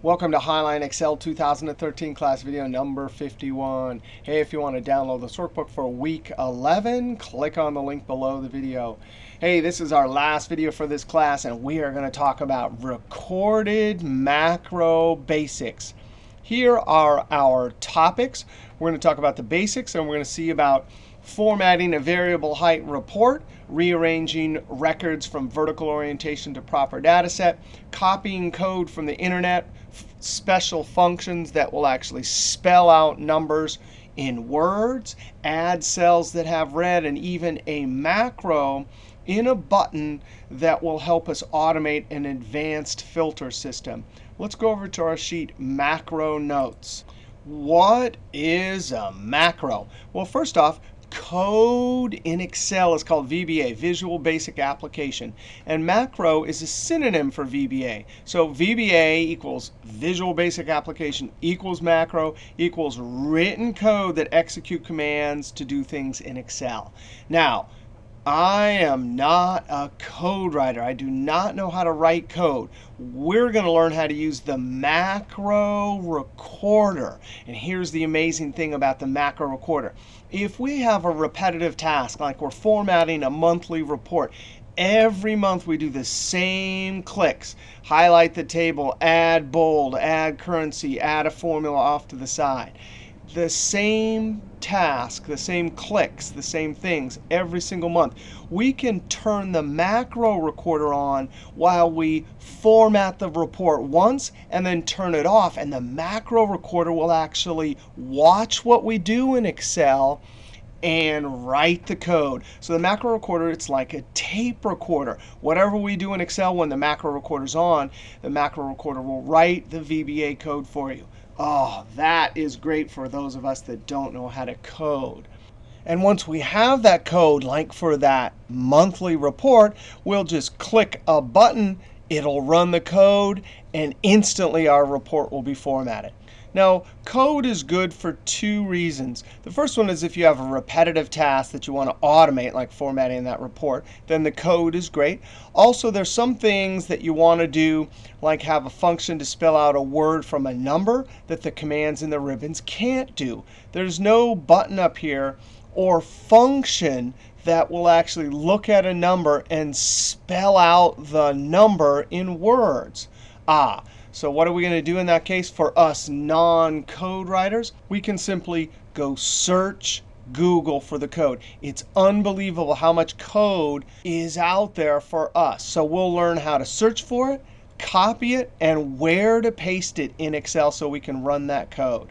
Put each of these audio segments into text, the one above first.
Welcome to Highline Excel 2013 class video number 51. Hey, if you want to download this workbook for week 11, click on the link below the video. Hey, this is our last video for this class, and we are going to talk about recorded macro basics. Here are our topics. We're going to talk about the basics, and we're going to see about formatting a variable height report, rearranging records from vertical orientation to proper data set, copying code from the internet, special functions that will actually spell out numbers in words, add cells that have red, and even a macro in a button that will help us automate an advanced filter system. Let's go over to our sheet, macro notes. What is a macro? Well, first off, code in Excel is called VBA, Visual Basic Application. And macro is a synonym for VBA. So VBA equals Visual Basic Application equals macro equals written code that execute commands to do things in Excel. Now, I am not a code writer. I do not know how to write code. We're going to learn how to use the macro recorder. And here's the amazing thing about the macro recorder. If we have a repetitive task, like we're formatting a monthly report, every month we do the same clicks. Highlight the table, add bold, add currency, add a formula off to the side. The same task, the same clicks, the same things every single month. We can turn the macro recorder on while we format the report once and then turn it off. And the macro recorder will actually watch what we do in Excel and write the code. So the macro recorder, it's like a tape recorder. Whatever we do in Excel when the macro recorder's on, the macro recorder will write the VBA code for you. Oh, that is great for those of us that don't know how to code. And once we have that code, like for that monthly report, we'll just click a button. It'll run the code, and instantly our report will be formatted. Now, code is good for two reasons. The first one is if you have a repetitive task that you want to automate, like formatting that report, then the code is great. Also, there's some things that you want to do, like have a function to spell out a word from a number that the commands in the ribbons can't do. There's no button up here or function that will actually look at a number and spell out the number in words. So what are we going to do in that case? For us non-code writers, we can simply go search Google for the code. It's unbelievable how much code is out there for us. So we'll learn how to search for it, copy it, and where to paste it in Excel so we can run that code.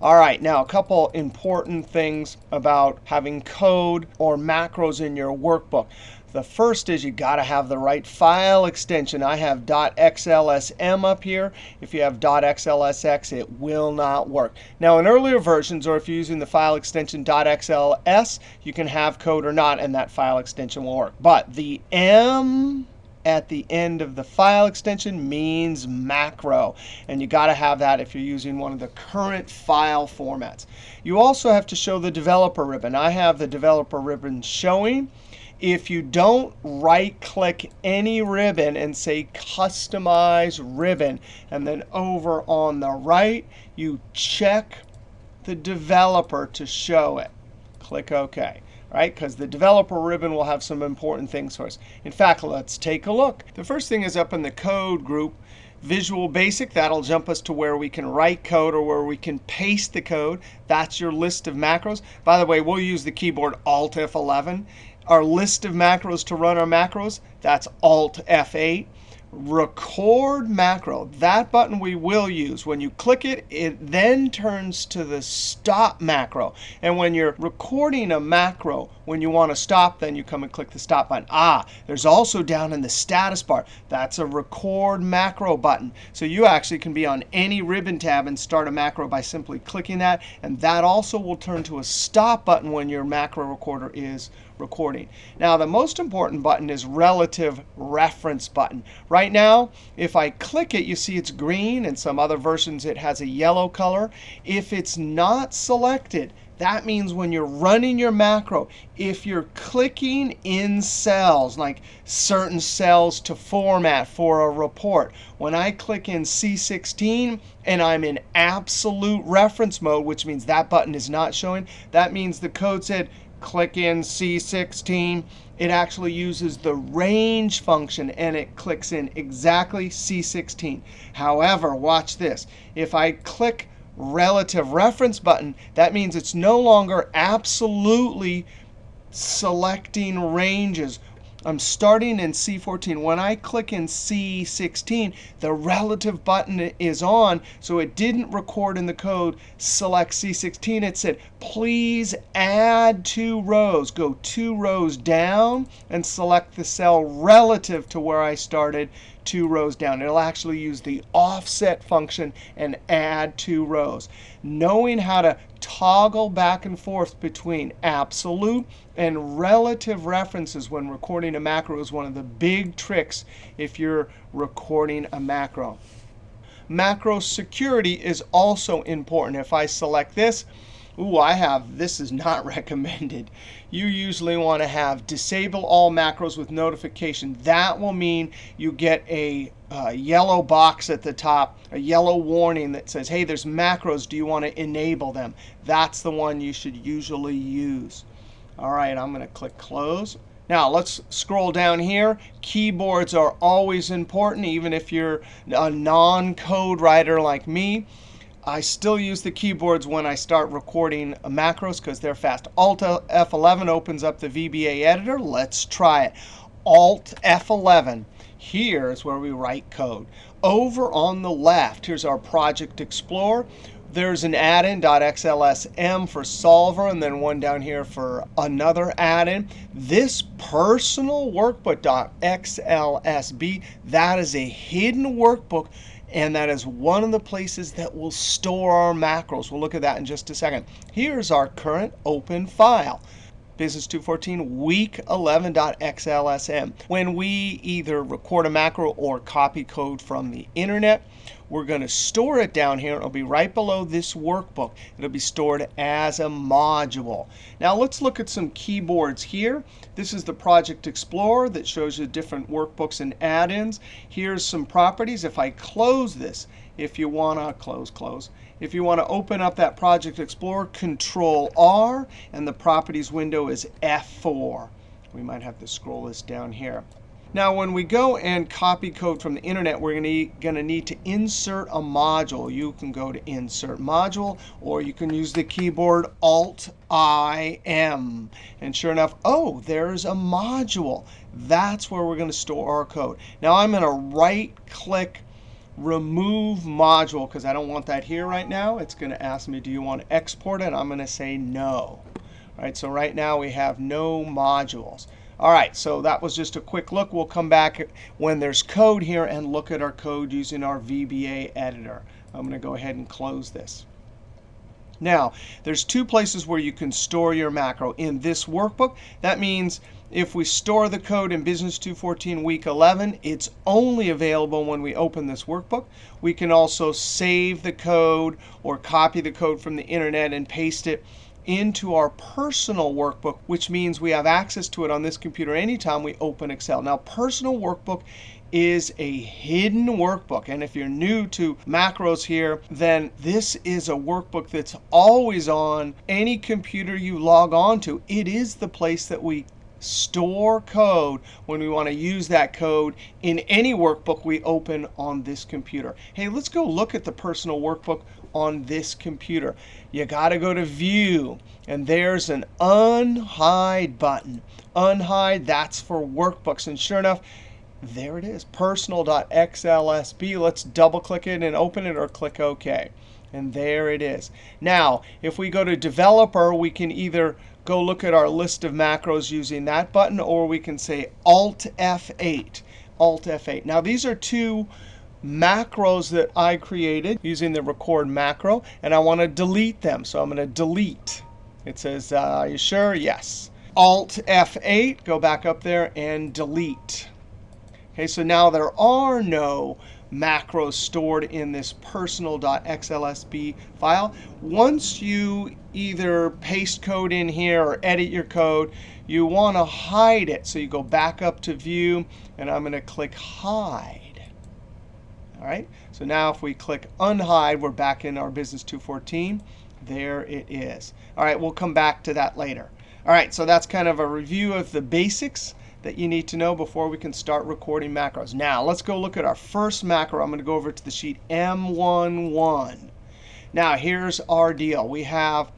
All right, now a couple important things about having code or macros in your workbook. The first is you got to have the right file extension. I have .xlsm up here. If you have .xlsx, it will not work. Now, in earlier versions, or if you're using the file extension .xls, you can have code or not, and that file extension will work. But the M at the end of the file extension means macro. And you got to have that if you're using one of the current file formats. You also have to show the developer ribbon. I have the developer ribbon showing. If you don't right-click any ribbon and say Customize Ribbon, and then over on the right, you check the developer to show it. Click OK. Right? Because the developer ribbon will have some important things for us. In fact, let's take a look. The first thing is up in the code group, Visual Basic. That'll jump us to where we can write code or where we can paste the code. That's your list of macros. By the way, we'll use the keyboard Alt F11. Our list of macros to run our macros, that's Alt F8. Record macro, that button we will use. When you click it, it then turns to the stop macro. And when you're recording a macro, when you want to stop, then you come and click the stop button. There's also down in the status bar, that's a record macro button. So you actually can be on any ribbon tab and start a macro by simply clicking that. And that also will turn to a stop button when your macro recorder is recording. Now, the most important button is relative reference button. Right now, if I click it, you see it's green. In some other versions, it has a yellow color. If it's not selected, That means when you're running your macro, if you're clicking in cells, like certain cells to format for a report, when I click in C16 and I'm in absolute reference mode, which means that button is not showing, that means the code said click in C16. It actually uses the range function, and it clicks in exactly C16. However, watch this. If I click relative reference button, that means it's no longer absolutely selecting ranges. I'm starting in C14. When I click in C16, the relative button is on, so it didn't record in the code select C16. It said, please add 2 rows. Go 2 rows down and select the cell relative to where I started 2 rows down. It'll actually use the offset function and add 2 rows. Knowing how to toggle back and forth between absolute and relative references when recording a macro is one of the big tricks if you're recording a macro. Macro security is also important. If I select this, this is not recommended. You usually want to have disable all macros with notification. That will mean you get a yellow box at the top, a yellow warning that says, hey, there's macros. Do you want to enable them? That's the one you should usually use. All right, I'm going to click Close. Now, let's scroll down here. Keyboards are always important, even if you're a non-code writer like me. I still use the keyboards when I start recording macros because they're fast. Alt F11 opens up the VBA editor. Let's try it. Alt F11. Here's where we write code. Over on the left, here's our Project Explorer. There's an add-in, .xlsm for solver, and then one down here for another add-in. This personal workbook, .xlsb, that is a hidden workbook. And that is one of the places that will store our macros. We'll look at that in just a second. Here's our current open file, Business 214 week 11.xlsm. When we either record a macro or copy code from the internet, we're going to store it down here. It'll be right below this workbook. It'll be stored as a module. Now let's look at some keyboards here. This is the Project Explorer that shows you different workbooks and add-ins. Here's some properties. If I close this, if you want to close. If you want to open up that Project Explorer, Control R, and the properties window is F4. We might have to scroll this down here. Now, when we go and copy code from the internet, we're going to need to insert a module. You can go to Insert Module, or you can use the keyboard Alt-I-M. And sure enough, oh, there's a module. That's where we're going to store our code. Now, I'm going to right-click Remove Module, because I don't want that here right now. It's going to ask me, do you want to export it? I'm going to say no. All right, so right now we have no modules. All right, so that was just a quick look. We'll come back when there's code here and look at our code using our VBA editor. I'm going to go ahead and close this. Now, there's 2 places where you can store your macro. In this workbook, that means if we store the code in Business 214 week 11, it's only available when we open this workbook. We can also save the code or copy the code from the internet and paste it into our personal workbook, which means we have access to it on this computer anytime we open Excel. Now, personal workbook is a hidden workbook. And if you're new to macros here, then this is a workbook that's always on any computer you log on to. It is the place that we store code when we want to use that code in any workbook we open on this computer. Hey, let's go look at the personal workbook on this computer. You got to go to View, and there's an Unhide button. Unhide, that's for workbooks. And sure enough, there it is, personal.xlsb. Let's double-click it and open it, or click OK. And there it is. Now, if we go to Developer, we can either go look at our list of macros using that button, or we can say Alt F8. Alt F8. Now, these are 2 macros that I created using the record macro, and I want to delete them. So I'm going to delete. It says, are you sure? Yes. Alt F8, go back up there and delete. Okay, so now there are no macros stored in this personal.xlsb file. Once you either paste code in here or edit your code, you want to hide it. So you go back up to View, and I'm going to click Hide. All right. So now if we click Unhide, we're back in our Business 214. There it is. All right, we'll come back to that later. All right, so that's kind of a review of the basics that you need to know before we can start recording macros. Now, let's go look at our first macro. I'm going to go over to the sheet M11. Now, here's our deal. We have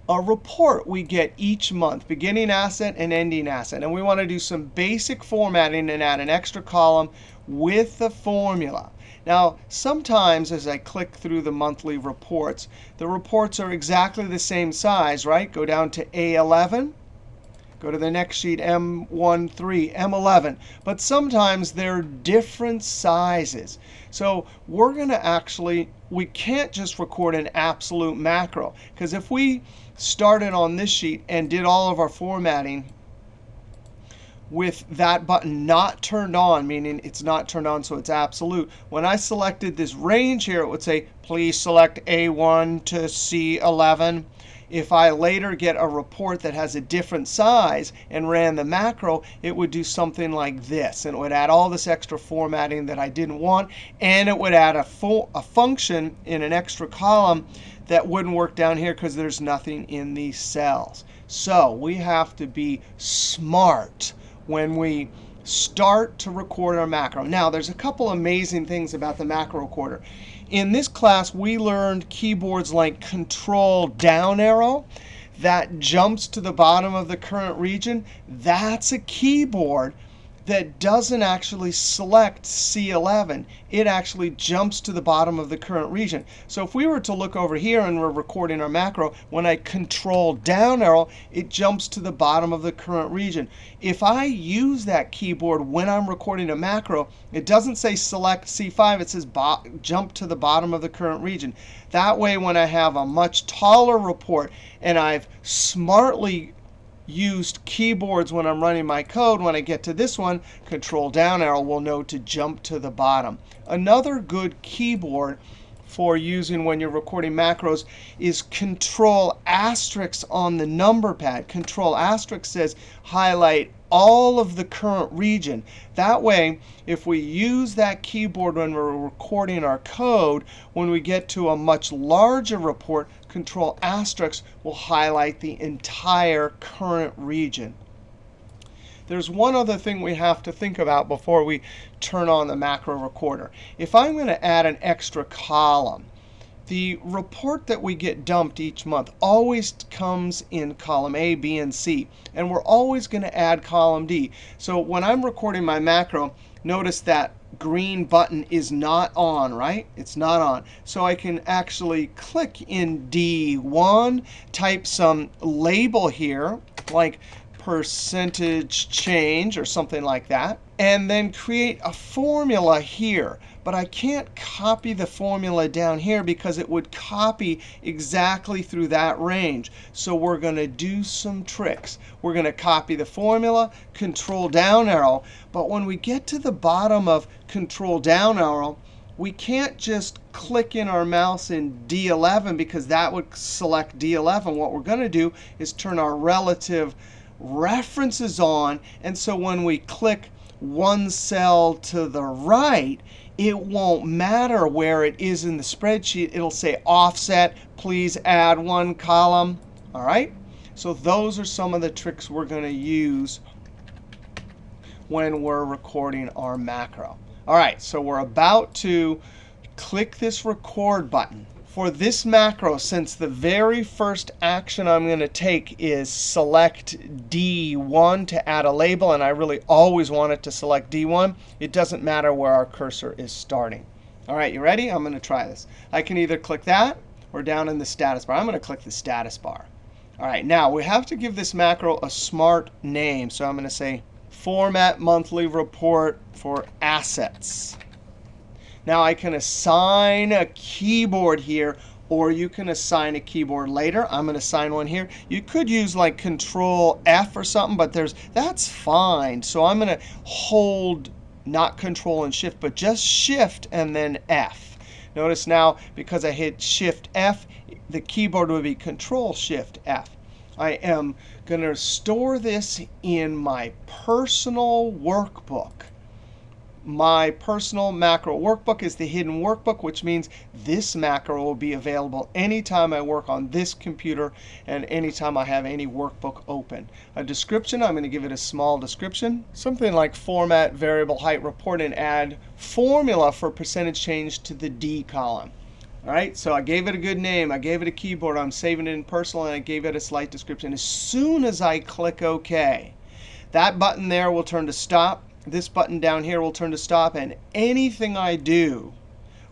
a report we get each month, beginning asset and ending asset. And we want to do some basic formatting and add an extra column with the formula. Now, sometimes as I click through the monthly reports, the reports are exactly the same size, right? Go down to A11. Go to the next sheet, M13, M11. But sometimes they're different sizes. So we're going to actually, we can't just record an absolute macro. Because if we started on this sheet and did all of our formatting with that button not turned on, meaning it's not turned on so it's absolute, when I selected this range here, it would say, please select A1 to C11. If I later get a report that has a different size and ran the macro, it would do something like this. And it would add all this extra formatting that I didn't want. And it would add a function in an extra column that wouldn't work down here because there's nothing in these cells. So we have to be smart when we start to record our macro. Now, there's a couple amazing things about the macro recorder. In this class, we learned keyboards like Control down arrow. That jumps to the bottom of the current region. That's a keyboard that doesn't actually select C11. It actually jumps to the bottom of the current region. So if we were to look over here and we're recording our macro, when I Control down arrow, it jumps to the bottom of the current region. If I use that keyboard when I'm recording a macro, it doesn't say select C5. It says jump to the bottom of the current region. That way, when I have a much taller report and I've smartly used keyboards when I'm running my code, when I get to this one, Control down arrow will know to jump to the bottom. Another good keyboard for using when you're recording macros is Control asterisk on the number pad. Control asterisk says highlight all of the current region. That way, if we use that keyboard when we're recording our code, when we get to a much larger report, Control asterisk will highlight the entire current region. There's one other thing we have to think about before we turn on the macro recorder. If I'm going to add an extra column, the report that we get dumped each month always comes in column A, B, and C. And we're always going to add column D. So when I'm recording my macro, notice that green button is not on, right? It's not on. So I can actually click in D1, type some label here, like percentage change or something like that, and then create a formula here. But I can't copy the formula down here because it would copy exactly through that range. So we're going to do some tricks. We're going to copy the formula, Control down arrow. But when we get to the bottom of Control down arrow, we can't just click in our mouse in D11 because that would select D11. What we're going to do is turn our relative references on. And so when we click one cell to the right, it won't matter where it is in the spreadsheet. It'll say offset, please add one column. All right? So those are some of the tricks we're going to use when we're recording our macro. All right, so we're about to click this record button. For this macro, since the very first action I'm going to take is select D1 to add a label, and I really always want it to select D1, it doesn't matter where our cursor is starting. All right, you ready? I'm going to try this. I can either click that or down in the status bar. I'm going to click the status bar. All right, now we have to give this macro a smart name. So I'm going to say Format Monthly Report for Assets. Now I can assign a keyboard here, or you can assign a keyboard later. I'm going to assign one here. You could use like Control F or something, but that's fine. So I'm going to hold not Control and Shift, but just Shift and then F. Notice now, because I hit Shift F, the keyboard would be Control Shift F. I am going to store this in my personal workbook. My personal macro workbook is the hidden workbook, which means this macro will be available anytime I work on this computer and anytime I have any workbook open. A description, I'm going to give it a small description. Something like format, variable height, report, and add formula for percentage change to the D column. All right, so I gave it a good name. I gave it a keyboard. I'm saving it in personal, and I gave it a slight description. As soon as I click OK, that button there will turn to stop. This button down here will turn to stop, and anything I do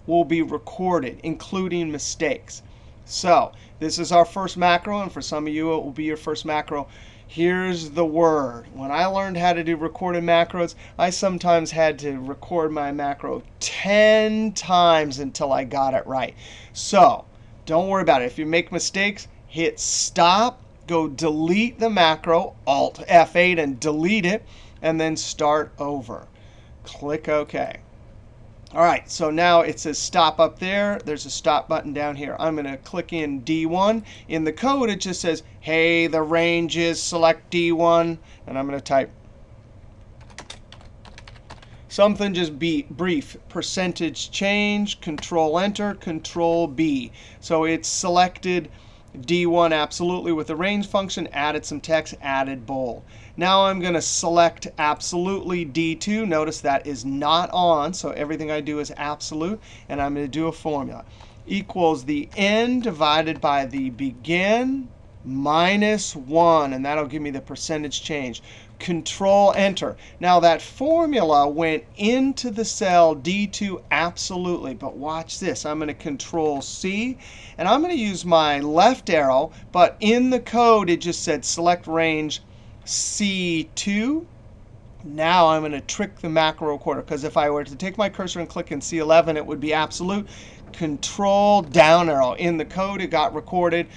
will be recorded, including mistakes. So this is our first macro, and for some of you, it will be your first macro. Here's the word. When I learned how to do recorded macros, I sometimes had to record my macro 10 times until I got it right. So don't worry about it. If you make mistakes, hit stop, go delete the macro, Alt F8 and delete it, and then start over. Click OK. All right, so now it says stop up there. There's a stop button down here. I'm going to click in D1. In the code, it just says, hey, the range is select D1. And I'm going to type something just brief. Percentage change, Control Enter, Control B. So it's selected D1 absolutely with the range function, added some text, added bold. Now I'm going to select absolutely D2. Notice that is not on, so everything I do is absolute. And I'm going to do a formula. Equals the end divided by the begin minus 1. And that'll give me the percentage change. Control Enter. Now that formula went into the cell D2 absolutely. But watch this. I'm going to Control C. And I'm going to use my left arrow. But in the code, it just said select range C2. Now I'm going to trick the macro recorder. Because if I were to take my cursor and click in C11, it would be absolute. Control down arrow. In the code, it got recorded.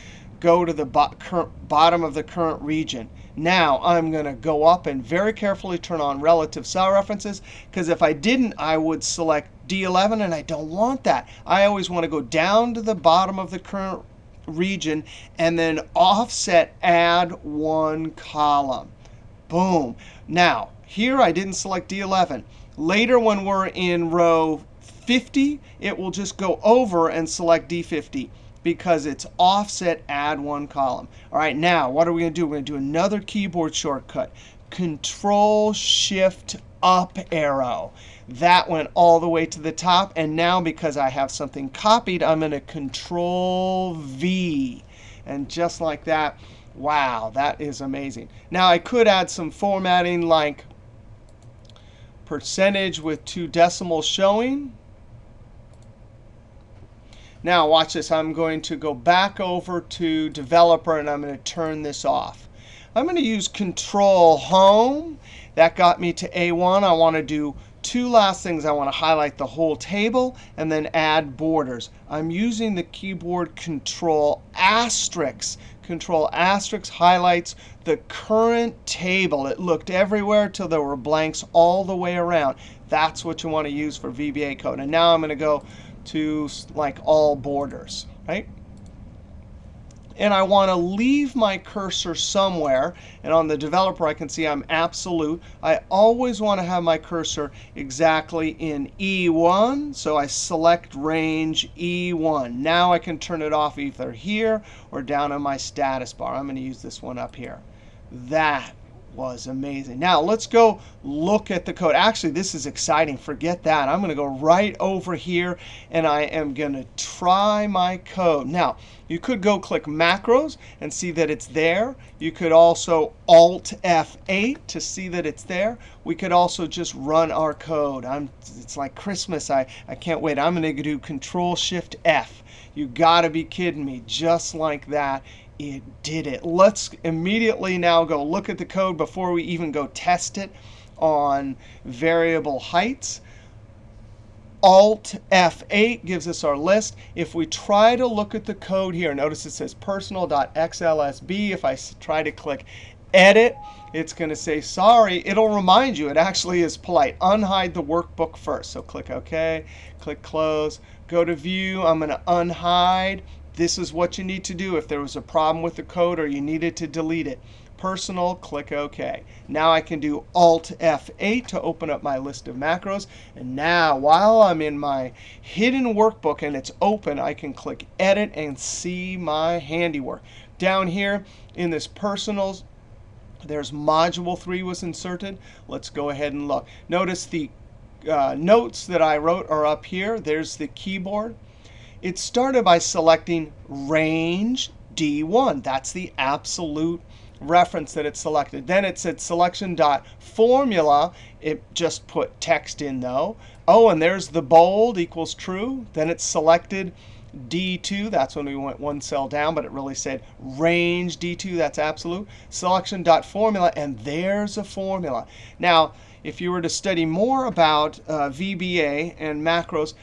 Go to the bottom of the current region. Now I'm going to go up and very carefully turn on relative cell references. Because if I didn't, I would select D11, and I don't want that. I always want to go down to the bottom of the current region and then offset add one column. Boom. Now, here I didn't select D11. Later, when we're in row 50, it will just go over and select D50. Because it's offset add one column. All right, now what are we going to do? We're going to do another keyboard shortcut. Control Shift up arrow. That went all the way to the top. And now because I have something copied, I'm going to Control V. And just like that, wow, that is amazing. Now I could add some formatting like percentage with 2 decimals showing. Now watch this. I'm going to go back over to Developer, and I'm going to turn this off. I'm going to use Control Home. That got me to A1. I want to do 2 last things. I want to highlight the whole table and then add borders. I'm using the keyboard Control asterisk. Control asterisk highlights the current table. It looked everywhere till there were blanks all the way around. That's what you want to use for VBA code. And now I'm going to go to like all borders, right? And I want to leave my cursor somewhere. And on the developer, I can see I'm absolute. I always want to have my cursor exactly in E1. So I select range E1. Now I can turn it off either here or down on my status bar. I'm going to use this one up here. That was amazing. Now let's go look at the code. Actually, this is exciting. Forget that. I'm going to go right over here, and I am going to try my code. Now, you could go click macros and see that it's there. You could also Alt F8 to see that it's there. We could also just run our code. It's like Christmas. I can't wait. I'm going to do Control Shift F. You got to be kidding me. Just like that. It did it. Let's immediately now go look at the code before we even go test it on variable heights. Alt F8 gives us our list. If we try to look at the code here, notice it says personal.xlsb. If I try to click edit, it's going to say sorry. It'll remind you. It actually is polite. Unhide the workbook first. So click OK, click Close, go to View. I'm going to unhide. This is what you need to do if there was a problem with the code or you needed to delete it. Personal, click OK. Now I can do Alt F8 to open up my list of macros. And now while I'm in my hidden workbook and it's open, I can click Edit and see my handiwork. Down here in this Personals, there's Module 3 was inserted. Let's go ahead and look. Notice the notes that I wrote are up here. There's the keyboard. It started by selecting Range D1. That's the absolute reference that it selected. Then it said selection.formula. It just put text in though. Oh, and there's the bold equals true. Then it selected D2. That's when we went one cell down, but it really said range D2. That's absolute. Selection.formula, and there's a formula. Now, if you were to study more about VBA and macros,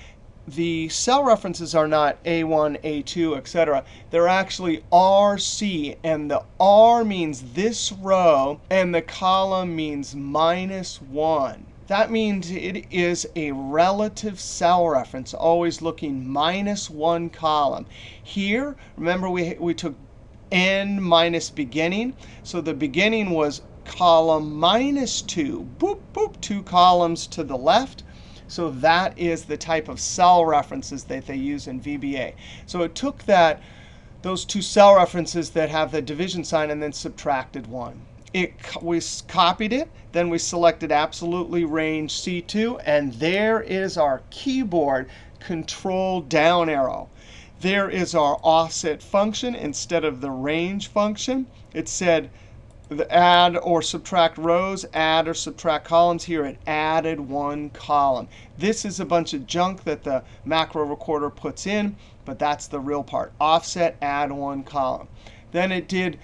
the cell references are not A1, A2, etc. They're actually RC, and the R means this row, and the column means -1. That means it is a relative cell reference, always looking -1 column. Here, remember we took end minus beginning. So the beginning was column -2. Boop, boop, 2 columns to the left. So that is the type of cell references that they use in VBA. So it took those 2 cell references that have the division sign and then subtracted 1. We copied it. Then we selected absolutely range C2. And there is our keyboard control down arrow. There is our offset function instead of the range function. It said the add or subtract rows, add or subtract columns. Here it added 1 column. This is a bunch of junk that the macro recorder puts in, but that's the real part. Offset, add 1 column. Then it did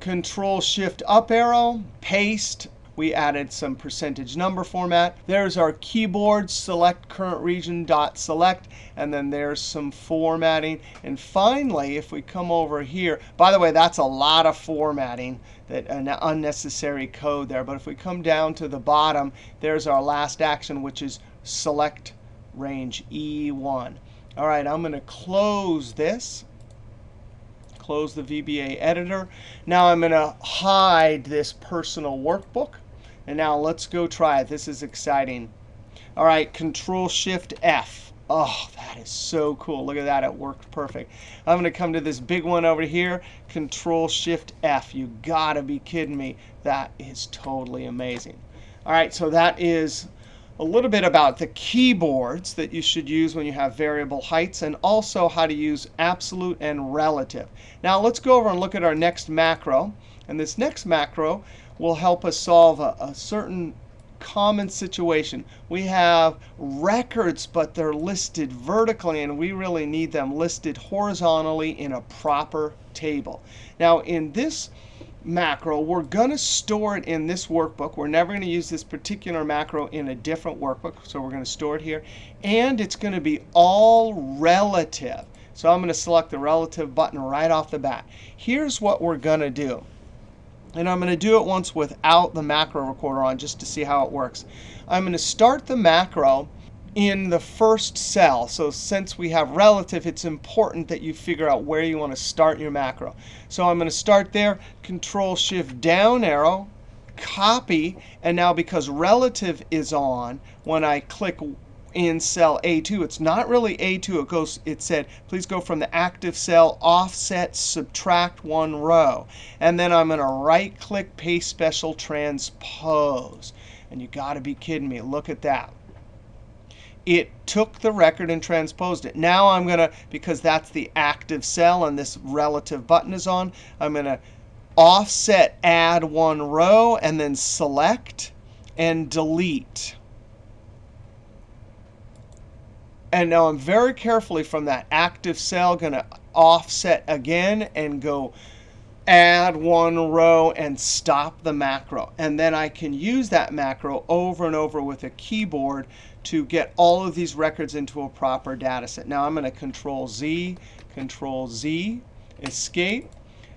Control-Shift up arrow, paste. We added some percentage number format. There's our keyboard, select current region dot select, and then there's some formatting. And finally, if we come over here, by the way, that's a lot of formatting, that an unnecessary code there. But if we come down to the bottom, there's our last action, which is select range E1. All right, I'm going to close this. Close the VBA editor. Now I'm going to hide this personal workbook. And now let's go try it. This is exciting. All right, Control-Shift-F. Oh, that is so cool. Look at that. It worked perfect. I'm going to come to this big one over here, Control-Shift-F. You got to be kidding me. That is totally amazing. All right, so that is a little bit about the keyboards that you should use when you have variable heights, and also how to use absolute and relative. Now let's go over and look at our next macro. And this next macro will help us solve a certain common situation. We have records, but they're listed vertically, and we really need them listed horizontally in a proper table. Now in this macro, we're going to store it in this workbook. We're never going to use this particular macro in a different workbook, so we're going to store it here. And it's going to be all relative. So I'm going to select the relative button right off the bat. Here's what we're going to do. And I'm going to do it once without the macro recorder on just to see how it works. I'm going to start the macro in the first cell. So since we have relative, it's important that you figure out where you want to start your macro. So I'm going to start there, Control-Shift down arrow, copy. And now because relative is on, when I click in cell A2, it's not really A2. It said, please go from the active cell, offset, subtract 1 row. And then I'm going to right-click, paste special, transpose. And you got to be kidding me. Look at that. It took the record and transposed it. Now I'm going to, because that's the active cell and this relative button is on, I'm going to offset, add 1 row, and then select and delete. And now I'm very carefully from that active cell going to offset again and go add 1 row and stop the macro. And then I can use that macro over and over with a keyboard to get all of these records into a proper data set. Now I'm going to Control-Z, Control-Z, escape.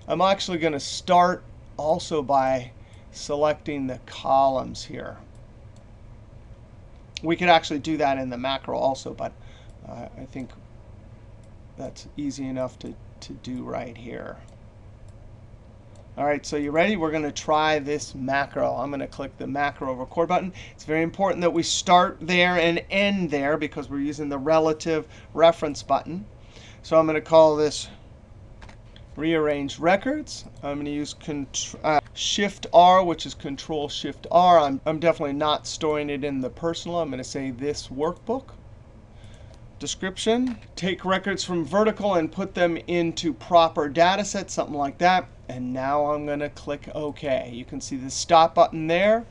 I'm actually going to start also by selecting the columns here. We could actually do that in the macro also, but I think that's easy enough to do right here. All right, so you ready? We're going to try this macro. I'm going to click the macro record button. It's very important that we start there and end there because we're using the relative reference button. So I'm going to call this Rearrange Records. I'm going to use Shift R, which is Control Shift R. I'm definitely not storing it in the personal. I'm going to say this workbook. Description, take records from vertical and put them into proper data sets, something like that. And now I'm going to click OK. You can see the stop button there.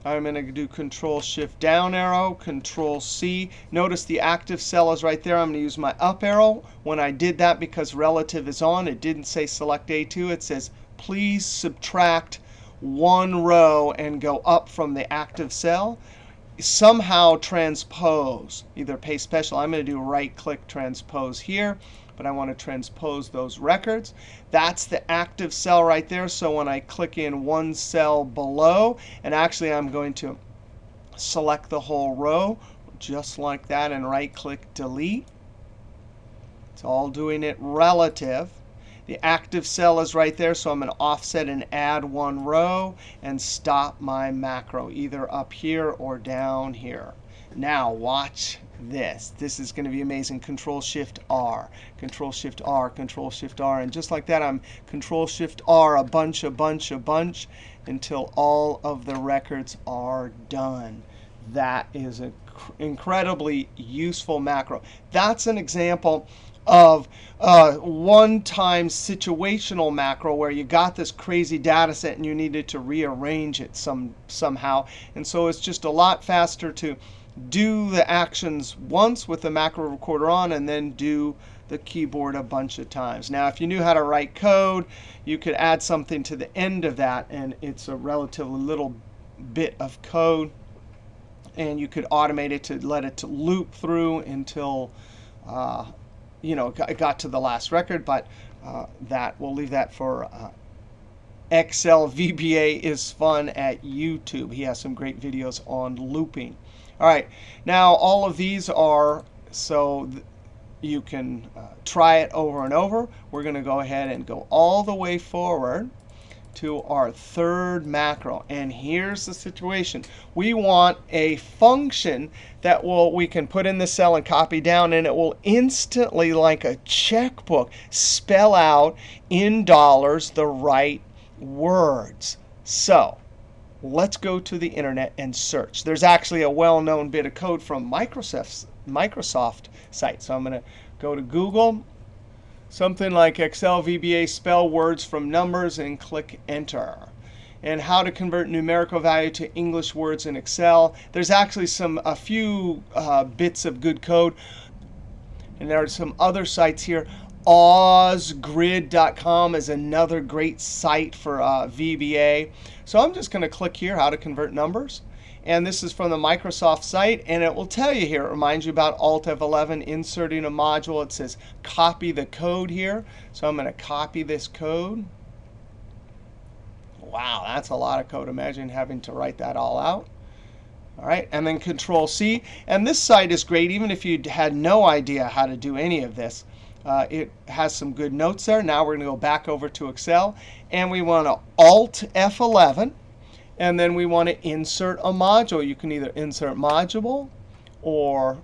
I'm going to do Control Shift down arrow, Control C. Notice the active cell is right there. I'm going to use my up arrow. When I did that, because relative is on, it didn't say select A2. It says please subtract one row and go up from the active cell. Somehow transpose, either paste special. I'm going to do right click transpose here, but I want to transpose those records. That's the active cell right there. So when I click in one cell below, and actually I'm going to select the whole row just like that and right click delete. It's all doing it relative. The active cell is right there, so I'm going to offset and add one row and stop my macro, either up here or down here. Now watch this. This is going to be amazing. Control Shift R, Control Shift R, Control Shift R. And just like that, I'm Control Shift R a bunch until all of the records are done. That is an incredibly useful macro. That's an example of a one-time situational macro where you got this crazy data set and you needed to rearrange it somehow. And so it's just a lot faster to do the actions once with the macro recorder on and then do the keyboard a bunch of times. Now, if you knew how to write code, you could add something to the end of that, and it's a relatively little bit of code. And you could automate it to let it to loop through until it got to the last record, but we'll leave that for Excel VBA is fun at YouTube. He has some great videos on looping. All right, now all of these are so you can try it over and over. We're going to go ahead and go all the way forward to our third macro. And here's the situation. We want a function that we can put in the cell and copy down, and it will instantly, like a checkbook, spell out in dollars the right words. So let's go to the internet and search. There's actually a well-known bit of code from Microsoft site. So I'm going to go to Google. Something like Excel VBA spell words from numbers and click Enter. And how to convert numerical value to English words in Excel. There's actually a few bits of good code. And there are some other sites here. Ozgrid.com is another great site for VBA. So I'm just going to click here, how to convert numbers. And this is from the Microsoft site. And it will tell you here, it reminds you about Alt F11, inserting a module. It says copy the code here. So I'm going to copy this code. Wow, that's a lot of code. Imagine having to write that all out. All right, and then Control C. And this site is great, even if you had no idea how to do any of this. It has some good notes there. Now we're going to go back over to Excel. And we want to Alt F11. And then we want to insert a module. You can either insert module, or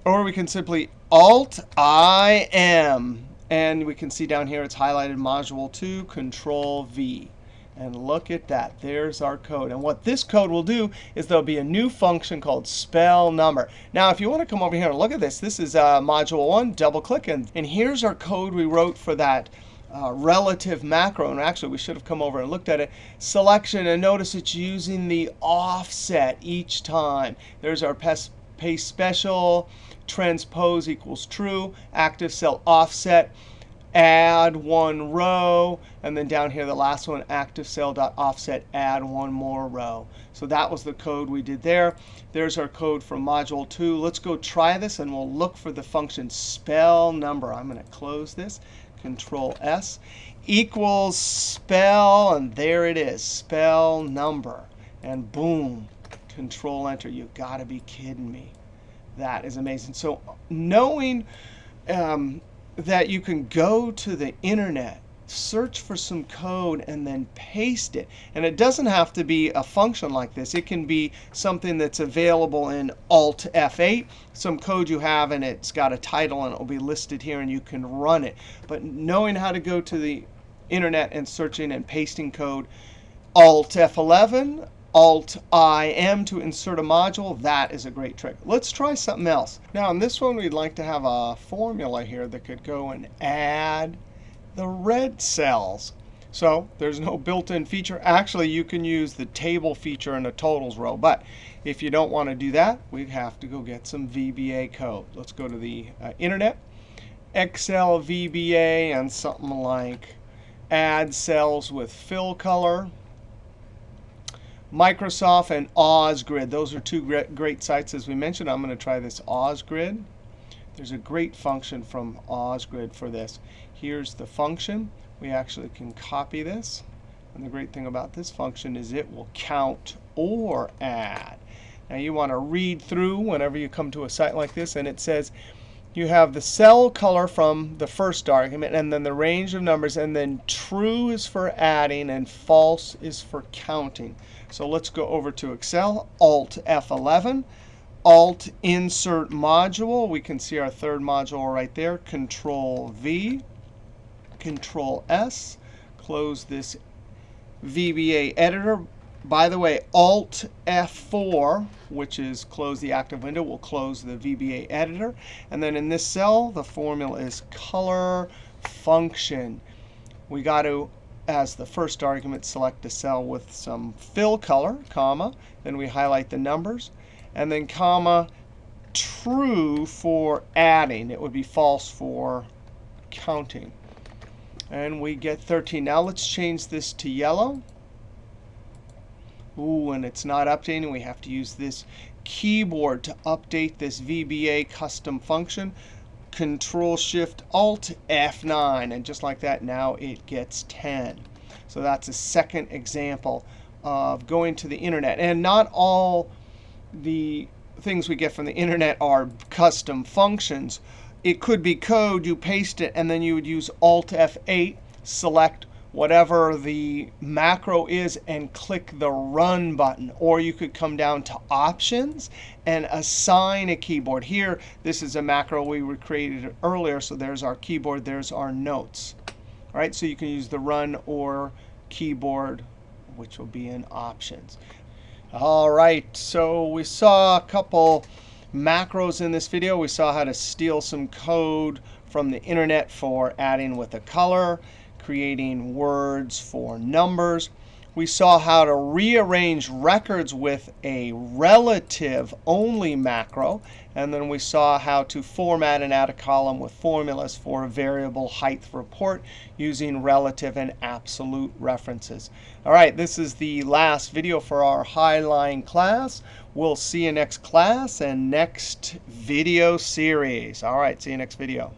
we can simply Alt-I-M. And we can see down here it's highlighted module 2, Control V. And look at that. There's our code. And what this code will do is there'll be a new function called spell number. Now, if you want to come over here and look at this, this is module 1. Double click. And here's our code we wrote for that relative macro. And actually, we should have come over and looked at it. Selection. And notice it's using the offset each time. There's our paste special. Transpose equals true. Active cell offset. Add one row, and then down here the last one, active cell dot offset, add one more row. So that was the code we did there. There's our code from module 2. Let's go try this, and we'll look for the function spell number. I'm going to close this, Control S, equals spell, and there it is, spell number. And boom, Control Enter. You got to be kidding me. That is amazing. So knowing that you can go to the internet, search for some code, and then paste it. And it doesn't have to be a function like this. It can be something that's available in Alt F8, some code you have, and it's got a title, and it will be listed here, and you can run it. But knowing how to go to the internet and searching and pasting code, Alt F11, Alt IM to insert a module, that is a great trick. Let's try something else. Now, in this one, we'd like to have a formula here that could go and add the red cells. So there's no built-in feature. Actually, you can use the table feature in a totals row. But if you don't want to do that, we'd have to go get some VBA code. Let's go to the internet, Excel VBA, and something like add cells with fill color. Microsoft and OzGrid. Those are two great sites, as we mentioned. I'm going to try this OzGrid. There's a great function from OzGrid for this. Here's the function. We actually can copy this. And the great thing about this function is it will count or add. Now, you want to read through whenever you come to a site like this. And it says you have the cell color from the first argument, and then the range of numbers. And then true is for adding, and false is for counting. So let's go over to Excel, Alt F11, Alt Insert Module. We can see our third module right there. Control V, Control S, close this VBA editor. By the way, Alt F4, which is close the active window, will close the VBA editor. And then in this cell, the formula is color function. We got to, as the first argument, select a cell with some fill color, comma. Then we highlight the numbers. And then comma, true for adding. It would be false for counting. And we get 13. Now let's change this to yellow. Ooh, and it's not updating. We have to use this keyboard to update this VBA custom function. Control-Shift-Alt F9. And just like that, now it gets 10. So that's a second example of going to the internet. And not all the things we get from the internet are custom functions. It could be code. You paste it, and then you would use Alt F8, select whatever the macro is, and click the Run button. Or you could come down to Options and assign a keyboard. Here, this is a macro we created earlier. So there's our keyboard. There's our notes. All right, so you can use the Run or keyboard, which will be in Options. All right, so we saw a couple macros in this video. We saw how to steal some code from the internet for adding with a color, creating words for numbers. We saw how to rearrange records with a relative only macro. And then we saw how to format and add a column with formulas for a variable height report using relative and absolute references. All right, this is the last video for our Highline class. We'll see you next class and next video series. All right, see you next video.